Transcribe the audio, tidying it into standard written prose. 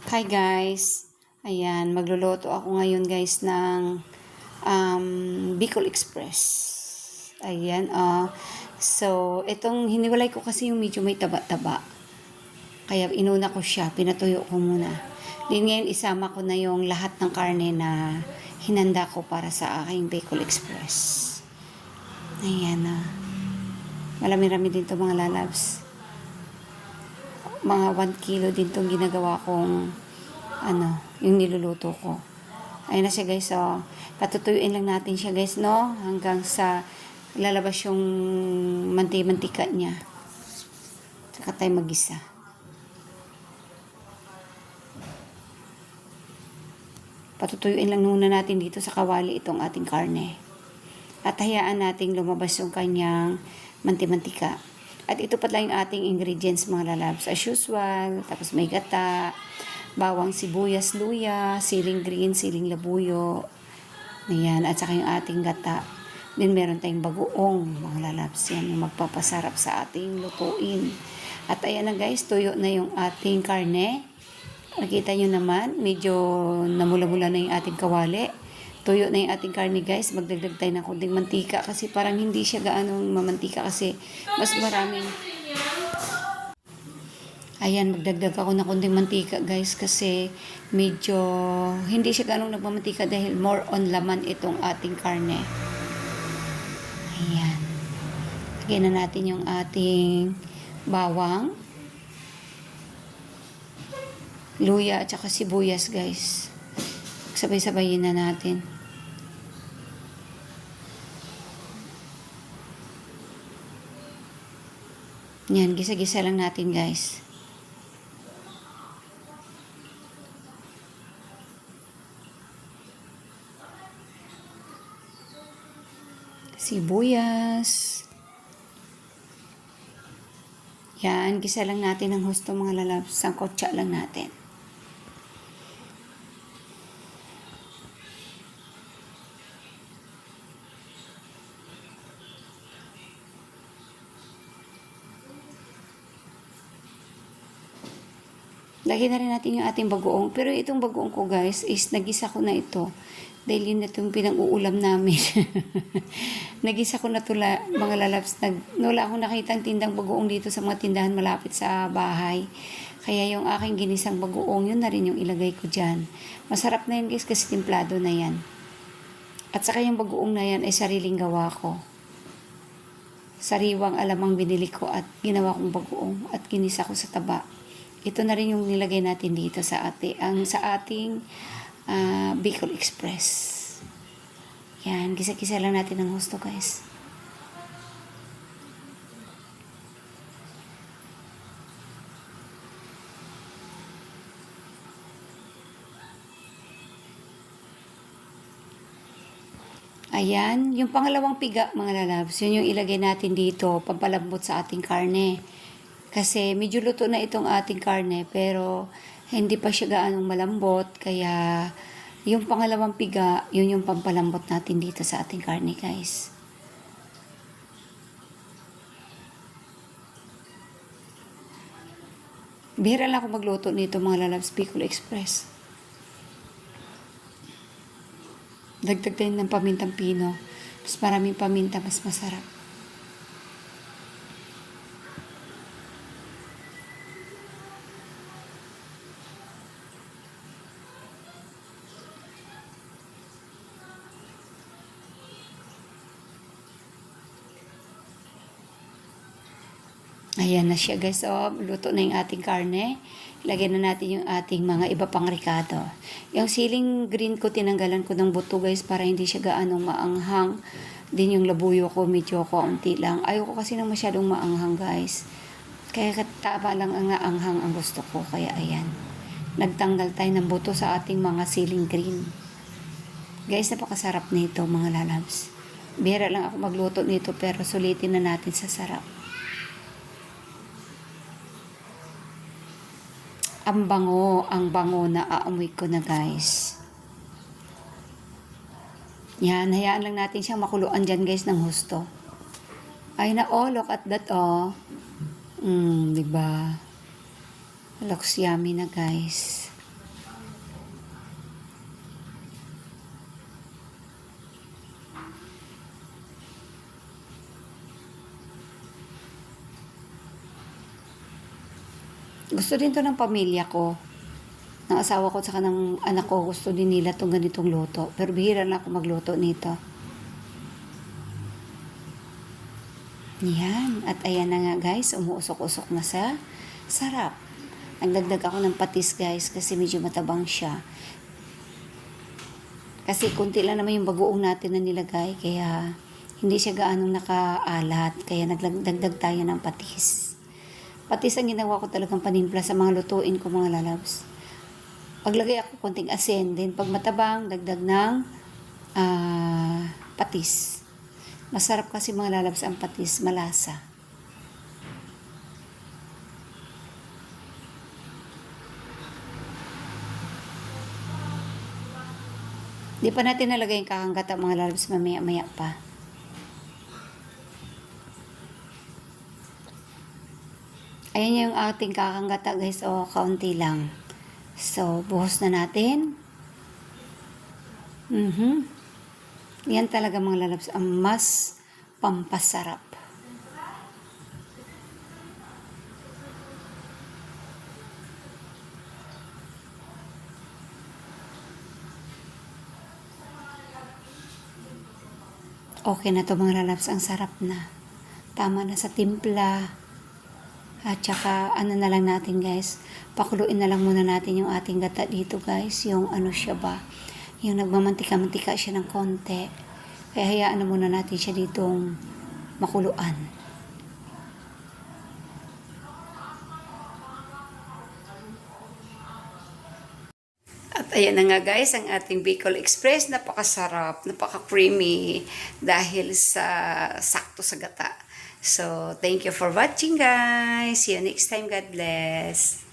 Hi guys, ayan, magluluto ako ngayon guys ng Bicol Express. Ayan, so itong hiniwalay ko kasi yung medyo may taba-taba. Kaya inuna ko siya, pinatuyo ko muna. Din ngayon isama ko na yung lahat ng karne na hinanda ko para sa aking Bicol Express. Ayan, marami-rami din to mga lalabs. Mga 1 kilo din tong ginagawa kong yung niluluto ko. Ayun na siya guys, so patutuyuin lang natin siya guys, no? Hanggang sa lalabas yung mantika niya. Saka tayo magisa. Patutuyuin lang muna natin dito sa kawali itong ating karne. At hayaan nating lumabas yung kanyang mantika. At ito pa lang yung ating ingredients mga lalabs. As usual, tapos may gata, bawang sibuyas, luya, siling green, siling labuyo. Ayan, at saka yung ating gata. Then meron tayong bagoong mga lalabs. Yan yung magpapasarap sa ating lutuin. At ayan na guys, tuyo na yung ating karne. Nakita nyo naman, medyo namula-mula na yung ating kawali. Tuyo na yung ating karne guys. Magdagdag tayo ng konting mantika kasi parang hindi siya gaanong mamantika kasi mas maraming. Ayan, magdagdag ako ng konting mantika guys kasi medyo hindi siya ganong nagmamantika dahil more on laman itong ating karne. Ayan. Lagyan na natin yung ating bawang, luya at saka sibuyas guys. Sabay-sabayin na natin. Yan, gisa-gisa lang natin guys. Sibuyas. Yan, gisa lang natin ng husto mga lalabs. Sangkotsa lang natin. Lagyan na rin natin yung ating bagoong. Pero itong bagoong ko guys is nagisa ko na ito. Dahil yun na itong pinang-uulam namin. Nagisa ko na ito mga lalabs. Wala akong nakitang tindang bagoong dito sa mga tindahan malapit sa bahay. Kaya yung aking ginisang bagoong, yun na rin yung ilagay ko dyan. Masarap na yun guys kasi timplado na yan. At saka yung bagoong na yan ay sariling gawa ko. Sariwang alamang binili ko at ginawa kong bagoong at ginisa ko sa taba. Ito na rin yung nilagay natin dito sa ating Bicol Express. Yan, gisa-gisa lang natin ng husto guys. Ayan, yung pangalawang piga mga lalabs, yun yung ilagay natin dito, pampalambot sa ating karne. Kasi medyo luto na itong ating karne, pero hindi pa siya gaanong malambot, kaya yung pangalawang piga, yun yung pampalambot natin dito sa ating karne guys. Bihira lang ako magluto nito mga lalabs, Bicol Express. Dagdag din ng pamintang pino. Mas maraming paminta, mas masarap. Ayan na siya guys. So, luto na yung ating karne. Lagyan na natin yung ating mga iba pang ricado. Yung siling green ko, tinanggalan ko ng buto guys para hindi siya gaanong maanghang. Din yung labuyo ko, medyo kaunti lang. Ayoko kasi nang masyadong maanghang guys. Kaya tama lang ang naanghang ang gusto ko. Kaya ayan. Nagtanggal tayo ng buto sa ating mga siling green. Guys, napakasarap nito mga lalabs. Bihira lang ako magluto nito pero sulitin na natin sa sarap. Ang bango na aamoy ko na guys. Yan, hayaan lang natin siyang makuluan dyan guys ng husto. Ay na, oh, look at that, oh. Diba? Looks yummy na guys. Gusto din to ng pamilya ko. Ng asawa ko at saka ng anak ko, gusto din nila itong ganitong luto. Pero bihira na ako magluto nito. Yan. At ayan na nga guys, umuusok-usok na sa sarap. Nagdagdag ako ng patis guys kasi medyo matabang siya. Kasi kunti lang naman yung bagoong natin na nilagay. Kaya hindi siya gaanong nakaalat. Kaya nagdagdag tayo ng patis. Patis ang ginawa ko talagang panimpla sa mga lutuin ko mga lalabs. Paglagay ako konting asin, then pag matabang, dagdag ng patis. Masarap kasi mga lalabs ang patis, malasa. Di pa natin nalagay yung kakanggata mga lalabs, mamaya-maya pa. Ayan yung ating kakanggata guys, o kaunti lang. So, buhos na natin. Yan talaga mga lalabs, ang mas pampasarap. Okay na to mga lalabs, ang sarap na. Tama na sa timpla. At saka, ano na lang natin guys, pakuluin na lang muna natin yung ating gata dito guys, yung ano siya ba, yung nagmamantika-mantika siya ng konti. Kaya hayaan na muna natin siya ditong makuluan. At ayan na nga guys, ang ating Bicol Express, napakasarap, napaka-creamy dahil sa sakto sa gata. So, thank you for watching guys. See you next time. God bless.